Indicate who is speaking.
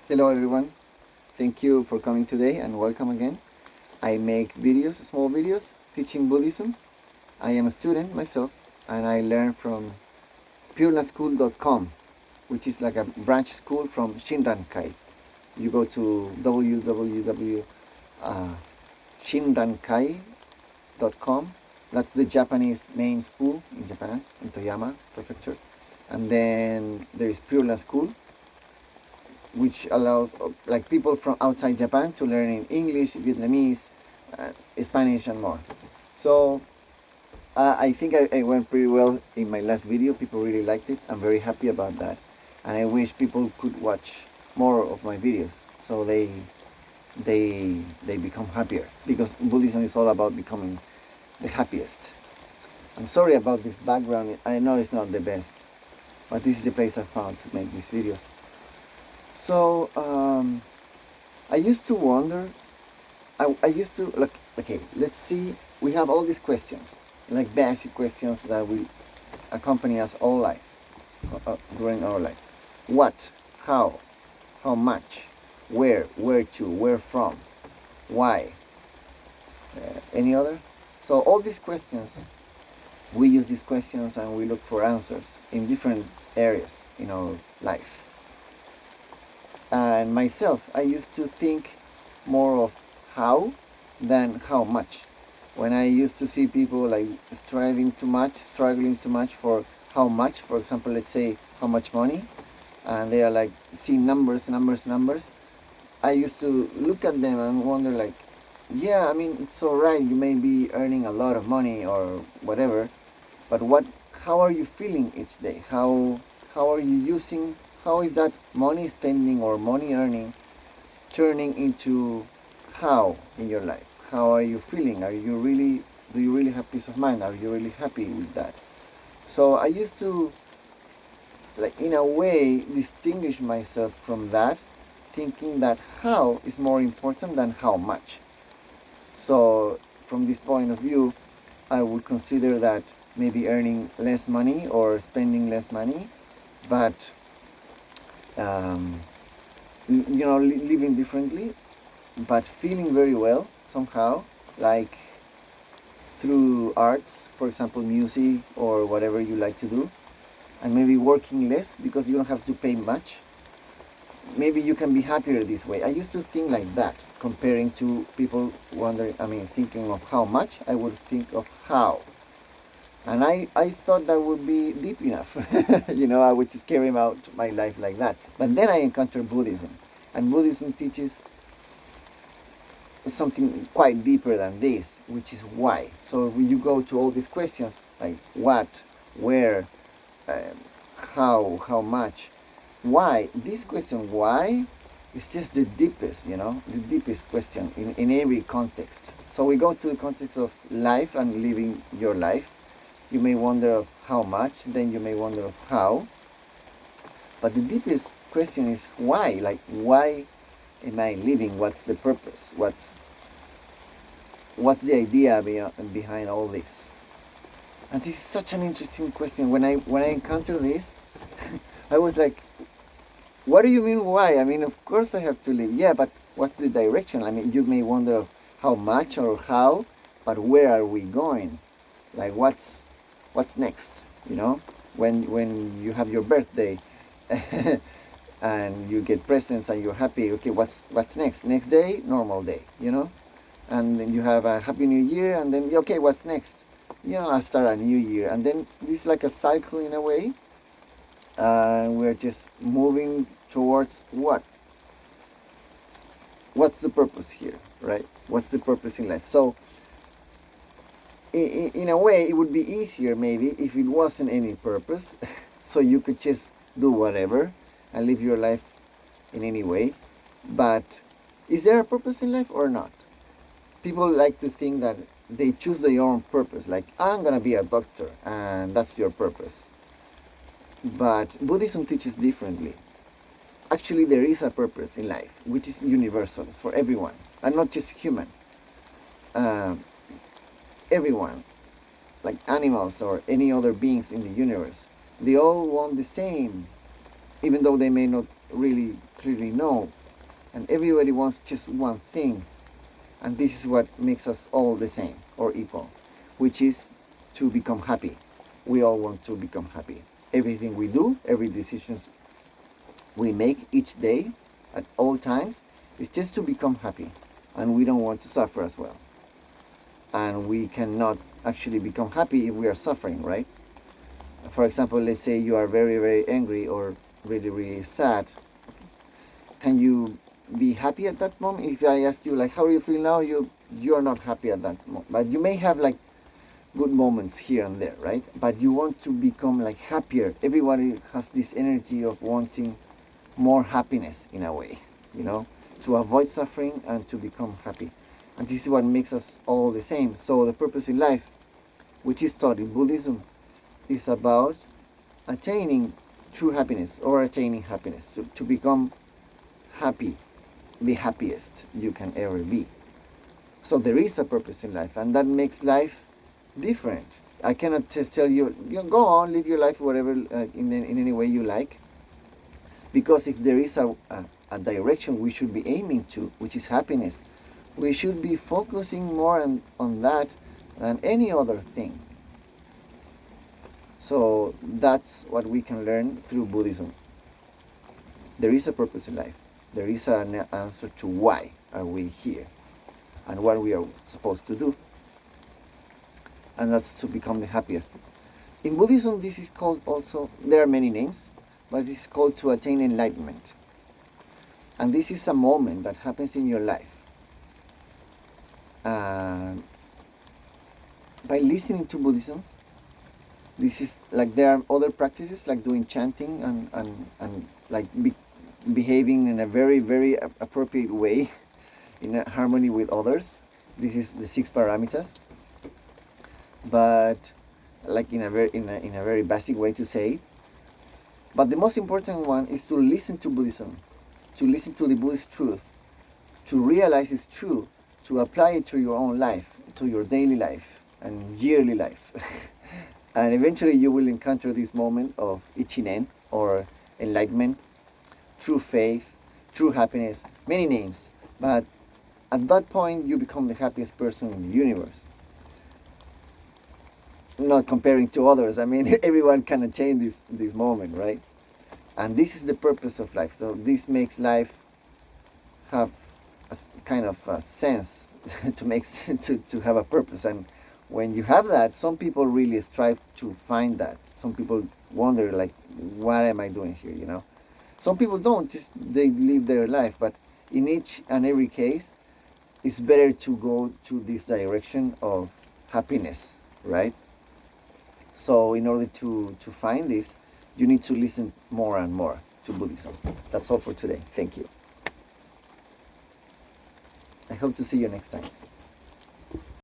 Speaker 1: Hello everyone, thank you for coming today and welcome again. I make videos, small videos, teaching Buddhism. I am a student myself and I learn from purelandschool.com, which is like a branch school from Shinrankai. You go to www.shinrankai.com. That's the Japanese main school in Japan, in Toyama Prefecture. And then there is Pure Land School, which allows like people from outside Japan to learn in English, Vietnamese, Spanish, and more. So I think I went pretty well in my last video. People really liked it. I'm very happy about that, and I wish people could watch more of my videos so they become happier, because Buddhism is all about becoming the happiest. I'm sorry about this background. I know it's not the best, but this is the place I found to make these videos. So I used to wonder. I used to like. Okay, let's see. We have all these questions, like basic questions that will accompany us all life, during our life. What? How much? Where? Where to? Where from? Why? Any other? So all these questions, we use these questions and we look for answers in different areas in our life. And myself, I used to think more of how than how much. When I used to see people like struggling too much for how much, for example, let's say how much money, and they are like seeing numbers, I used to look at them and wonder like, yeah, I mean, it's all right, you may be earning a lot of money or whatever, but how are you feeling each day? How are you using, how is that money spending or money earning turning into how in your life? How are you feeling? Do you really have peace of mind? Are you really happy with that? So I used to, like, in a way, distinguish myself from that, thinking that how is more important than how much. So from this point of view, I would consider that maybe earning less money or spending less money, but living differently, but feeling very well somehow, like through arts, for example, music or whatever you like to do, and maybe working less because you don't have to pay much. Maybe you can be happier this way. I used to think like that, comparing to people thinking of how much, I would think of how. And I thought that would be deep enough. I would just carry out my life like that. But then I encountered Buddhism. And Buddhism teaches something quite deeper than this, which is why. So when you go to all these questions, like what, where, how much, why, this question, why, is just the deepest, the deepest question in every context. So we go to the context of life and living your life. You may wonder of how much, then you may wonder of how. But the deepest question is why? Like, why am I living? What's the purpose? What's the idea behind all this? And this is such an interesting question. When I encounter this, I was like, what do you mean why? I mean, of course I have to live. Yeah, but what's the direction? I mean, you may wonder of how much or how, but where are we going? Like, what's next? When you have your birthday and you get presents and you're happy, okay, what's next? Next day, normal day, and then you have a happy new year, and then okay, what's next? I start a new year, and then this is like a cycle in a way. We're just moving towards what's the purpose here, right? What's the purpose in life? So in a way, it would be easier maybe if it wasn't any purpose, so you could just do whatever and live your life in any way. But is there a purpose in life or not? People like to think that they choose their own purpose, like, I'm gonna be a doctor, and that's your purpose. But Buddhism teaches differently. Actually, there is a purpose in life, which is universal, it's for everyone, and not just human. Everyone, like animals or any other beings in the universe, they all want the same, even though they may not really clearly know, and everybody wants just one thing, and this is what makes us all the same or equal, which is to become happy. We all want to become happy. Everything we do, every decision we make each day, at all times, is just to become happy, and we don't want to suffer as well. And we cannot actually become happy if we are suffering, right? For example, let's say you are very, very angry or really, really sad. Can you be happy at that moment? If I ask you, like, how do you feel now? You are not happy at that moment, but you may have like good moments here and there, right? But you want to become like happier. Everybody has this energy of wanting more happiness in a way, you know, to avoid suffering and to become happy. And this is what makes us all the same. So the purpose in life, which is taught in Buddhism, is about attaining true happiness or attaining happiness, to become happy, the happiest you can ever be. So there is a purpose in life, and that makes life different. I cannot just tell you, go on, live your life whatever, in any way you like, because if there is a direction we should be aiming to, which is happiness, we should be focusing more on that than any other thing. So that's what we can learn through Buddhism. There is a purpose in life. There is an answer to why are we here and what we are supposed to do. And that's to become the happiest. In Buddhism, this is called also, there are many names, but it's called to attain enlightenment. And this is a moment that happens in your life. By listening to Buddhism, this is like, there are other practices like doing chanting and like behaving in a very, very appropriate way in a harmony with others. This is the 6 paramitas. But like in a very basic way to say. But the most important one is to listen to Buddhism, to listen to the Buddhist truth, to realize it's true, to apply it to your own life, to your daily life and yearly life. And eventually you will encounter this moment of ichinen, or enlightenment, true faith, true happiness, many names. But at that point you become the happiest person in the universe. Not comparing to others. I mean, everyone can attain this moment, right? And this is the purpose of life. So this makes life have a kind of a sense to have a purpose. And when you have that, some people really strive to find that. Some people wonder, like, what am I doing here? You know, some people don't. Just they live their life. But in each and every case, it's better to go to this direction of happiness, right? So in order to find this, you need to listen more and more to Buddhism. That's all for today. Thank you. I hope to see you next time.